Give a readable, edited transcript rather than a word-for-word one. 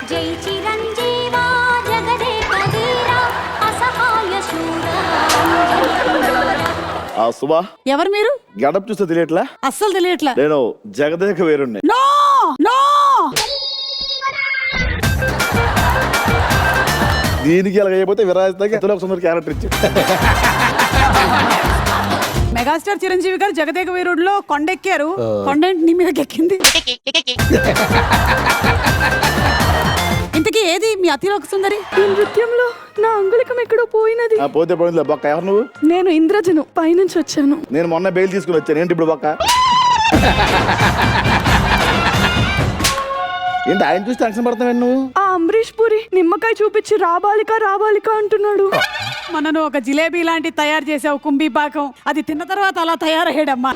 జై చిరంజీవా జగదేక వీరా అసహాయ శూరా. సుమా, ఎవరు మీరు? గడప చూస్తే తెలియట్లా? అస్సలు తెలియట్లా. నేను జగదేక వీరుణ్ణి. నో నో, దీనికి ఇలా అయిపోతే విరాజితాకి ఒక సుందర క్యారెక్టర్ ఇచ్చి మెగాస్టార్ చిరంజీవి గారు జగదేక వీరుడులో కొండెక్కారు. కొండ నీ మీదకి ఎక్కింది. ఇంతకీ ఏది మీ అతిలోక సుందరి? ఈ నృత్యంలో నా అంగుళికం ఎక్కడో పోయినది. పోతే పోయిందిలే బొక్క. ఎవరు నువ్వు? నేను ఇంద్రజను, పైనుంచి వచ్చాను. నేను మొన్న బెయిల్ తీసుకుని వచ్చాను. ఏంటి ఇప్పుడు బొక్క? ఏంటి ఆయన చూసి టెన్షన్ పడుతున్నావు నువ్వు? ఆ అంబరీష్ పూరి నిమ్మకాయ చూపించి రాబాలిక రాబాలిక అంటున్నాడు. మనను ఒక జిలేబీ లాంటి తయారు చేసావు కుంభీ పాకం, అది తిన్న తర్వాత అలా తయారయ్యాడమ్మా.